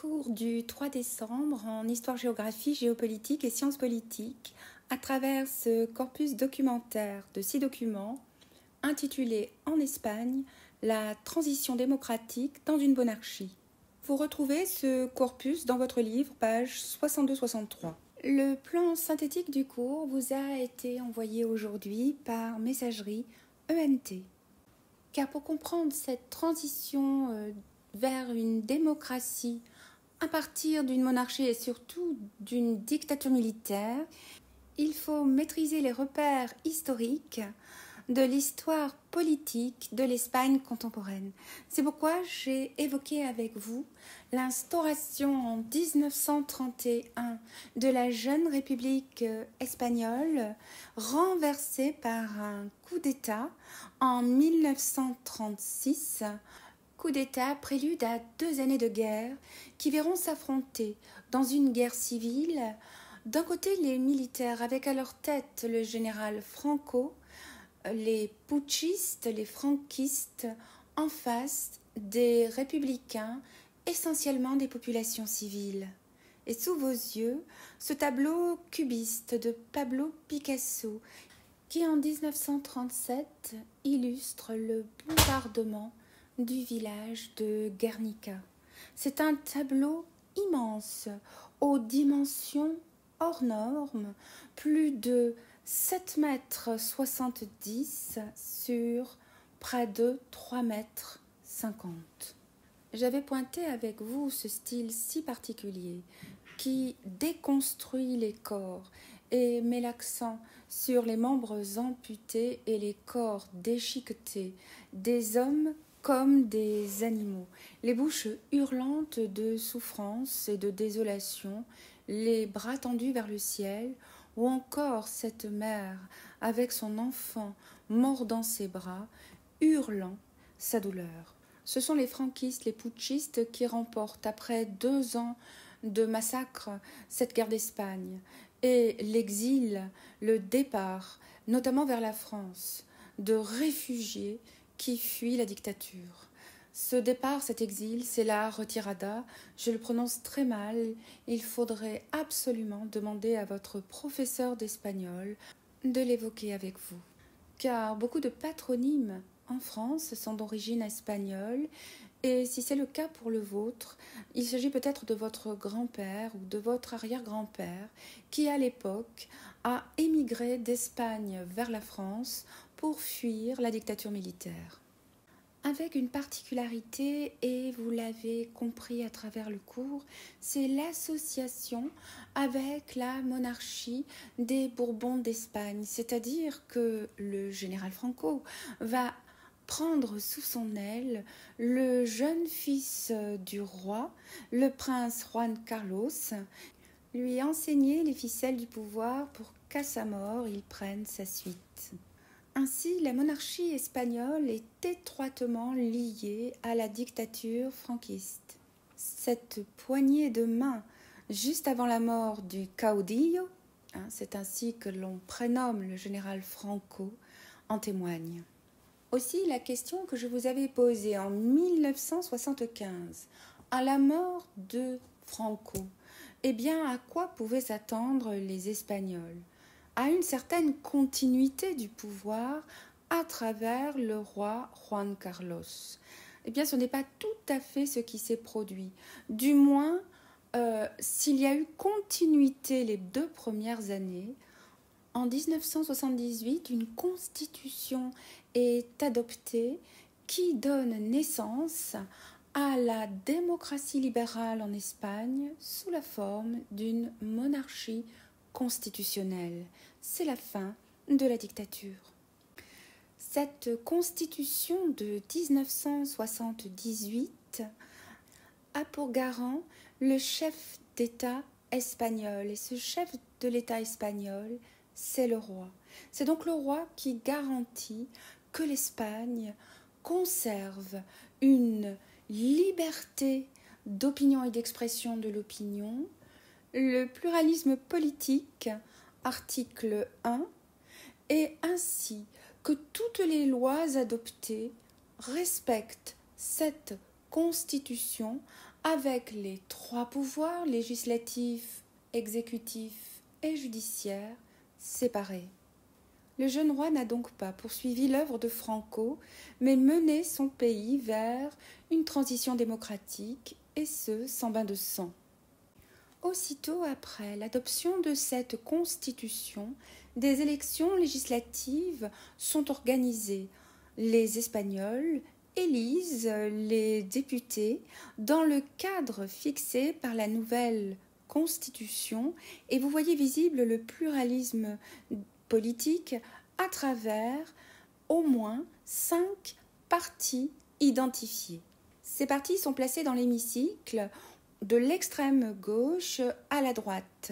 cours du 3 décembre en histoire-géographie, géopolitique et sciences politiques à travers ce corpus documentaire de 6 documents intitulé En Espagne, la transition démocratique dans une monarchie. Vous retrouvez ce corpus dans votre livre, page 62-63. Le plan synthétique du cours vous a été envoyé aujourd'hui par messagerie ENT. Car pour comprendre cette transition vers une démocratie à partir d'une monarchie et surtout d'une dictature militaire, il faut maîtriser les repères historiques de l'histoire politique de l'Espagne contemporaine. C'est pourquoi j'ai évoqué avec vous l'instauration en 1931 de la jeune République espagnole, renversée par un coup d'État en 1936, coup d'État prélude à 2 années de guerre qui verront s'affronter dans une guerre civile, d'un côté les militaires avec à leur tête le général Franco, les putschistes, les franquistes, en face des républicains, essentiellement des populations civiles. Et sous vos yeux, ce tableau cubiste de Pablo Picasso, qui en 1937 illustre le bombardement du village de Guernica. C'est un tableau immense, aux dimensions hors normes, plus de 7,70 m sur près de 3,50 m. J'avais pointé avec vous ce style si particulier qui déconstruit les corps et met l'accent sur les membres amputés et les corps déchiquetés des hommes comme des animaux, les bouches hurlantes de souffrance et de désolation, les bras tendus vers le ciel, ou encore cette mère avec son enfant mort dans ses bras, hurlant sa douleur. Ce sont les franquistes, les putschistes qui remportent, après 2 ans de massacre, cette guerre d'Espagne, et l'exil, le départ, notamment vers la France, de réfugiés qui fuient la dictature. Ce départ, cet exil, c'est la retirada. Je le prononce très mal. Il faudrait absolument demander à votre professeur d'espagnol de l'évoquer avec vous. Car beaucoup de patronymes en France sont d'origine espagnole, et si c'est le cas pour le vôtre, il s'agit peut-être de votre grand-père ou de votre arrière-grand-père qui, à l'époque, a émigré d'Espagne vers la France pour fuir la dictature militaire. Avec une particularité, et vous l'avez compris à travers le cours, c'est l'association avec la monarchie des Bourbons d'Espagne, c'est-à-dire que le général Franco va prendre sous son aile le jeune fils du roi, le prince Juan Carlos, lui enseigner les ficelles du pouvoir pour qu'à sa mort il prenne sa suite. Ainsi, la monarchie espagnole est étroitement liée à la dictature franquiste. Cette poignée de main, juste avant la mort du caudillo, c'est ainsi que l'on prénomme le général Franco, en témoigne. Aussi, la question que je vous avais posée en 1975, à la mort de Franco, eh bien, à quoi pouvaient s'attendre les Espagnols ? À une certaine continuité du pouvoir à travers le roi Juan Carlos. Eh bien, ce n'est pas tout à fait ce qui s'est produit. Du moins, s'il y a eu continuité les 2 premières années, en 1978, une constitution est adoptée qui donne naissance à la démocratie libérale en Espagne sous la forme d'une monarchie constitutionnelle. C'est la fin de la dictature. Cette constitution de 1978 a pour garant le chef d'État espagnol. Et ce chef de l'État espagnol, c'est le roi. C'est donc le roi qui garantit que l'Espagne conserve une liberté d'opinion et d'expression de l'opinion, le pluralisme politique, article 1, et ainsi que toutes les lois adoptées respectent cette constitution avec les trois pouvoirs, législatif, exécutif et judiciaire, séparés. Le jeune roi n'a donc pas poursuivi l'œuvre de Franco, mais mené son pays vers une transition démocratique, et ce, sans bain de sang. Aussitôt après l'adoption de cette constitution, des élections législatives sont organisées. Les Espagnols élisent les députés dans le cadre fixé par la nouvelle constitution, et vous voyez visible le pluralisme politique à travers au moins 5 partis identifiés. Ces partis sont placés dans l'hémicycle de l'extrême gauche à la droite.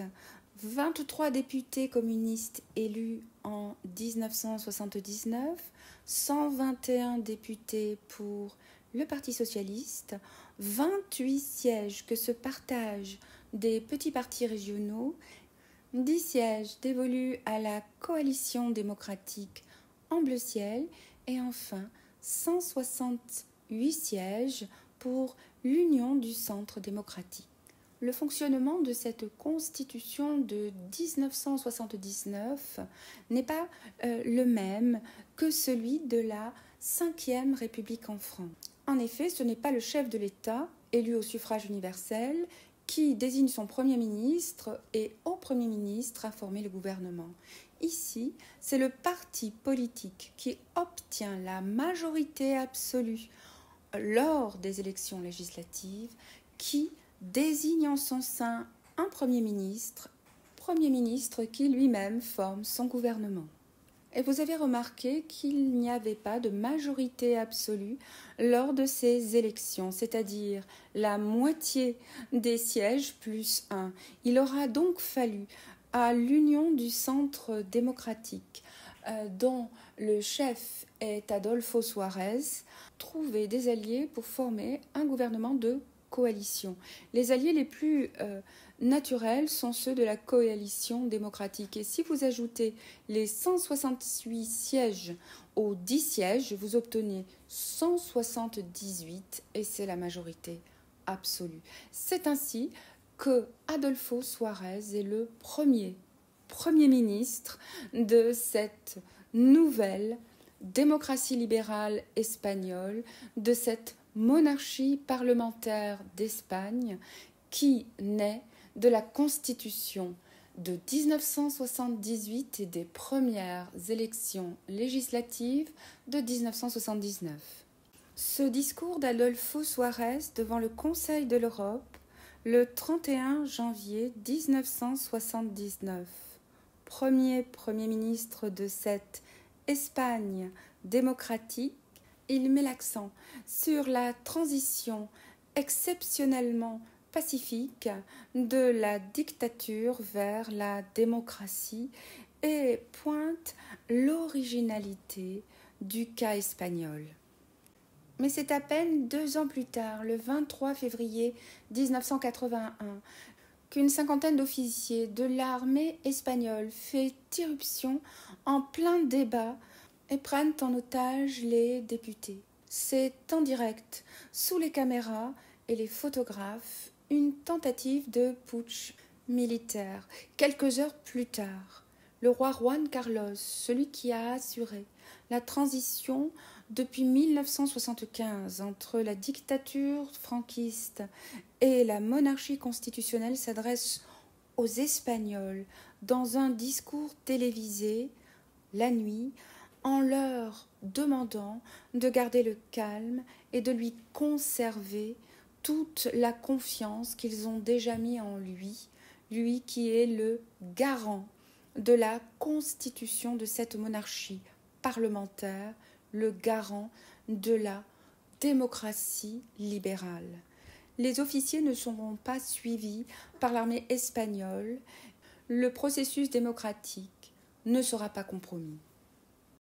23 députés communistes élus en 1979, 121 députés pour le Parti socialiste, 28 sièges que se partagent des petits partis régionaux, 10 sièges dévolus à la coalition démocratique en bleu ciel et enfin 168 sièges pour l'Union du Centre démocratique. Le fonctionnement de cette constitution de 1979 n'est pas le même que celui de la Ve République en France. En effet, ce n'est pas le chef de l'État, élu au suffrage universel, qui désigne son Premier ministre et au Premier ministre à former le gouvernement. Ici, c'est le parti politique qui obtient la majorité absolue lors des élections législatives qui désigne en son sein un Premier ministre qui lui-même forme son gouvernement. Et vous avez remarqué qu'il n'y avait pas de majorité absolue lors de ces élections, c'est-à-dire la moitié des sièges plus 1. Il aura donc fallu à l'Union du Centre démocratique, dont le chef est Adolfo Suárez, trouver des alliés pour former un gouvernement de coalition. Les alliés les plus naturels sont ceux de la coalition démocratique. Et si vous ajoutez les 168 sièges aux 10 sièges, vous obtenez 178 et c'est la majorité absolue. C'est ainsi que Adolfo Suárez est le premier ministre de cette nouvelle démocratie libérale espagnole, de cette monarchie parlementaire d'Espagne qui naît de la Constitution de 1978 et des premières élections législatives de 1979. Ce discours d'Adolfo Suárez devant le Conseil de l'Europe le 31 janvier 1979, Premier ministre de cette Espagne démocratique, il met l'accent sur la transition exceptionnellement pacifique de la dictature vers la démocratie et pointe l'originalité du cas espagnol. Mais c'est à peine 2 ans plus tard, le 23 février 1981, qu'une cinquantaine d'officiers de l'armée espagnole fait irruption en plein débat et prennent en otage les députés. C'est en direct, sous les caméras et les photographes, une tentative de putsch militaire. Quelques heures plus tard, le roi Juan Carlos, celui qui a assuré la transition depuis 1975 entre la dictature franquiste et la monarchie constitutionnelle, s'adresse aux Espagnols dans un discours télévisé la nuit, en leur demandant de garder le calme et de lui conserver toute la confiance qu'ils ont déjà mis en lui, lui qui est le garant de la constitution de cette monarchie parlementaire, le garant de la démocratie libérale. Les officiers ne seront pas suivis par l'armée espagnole. Le processus démocratique ne sera pas compromis.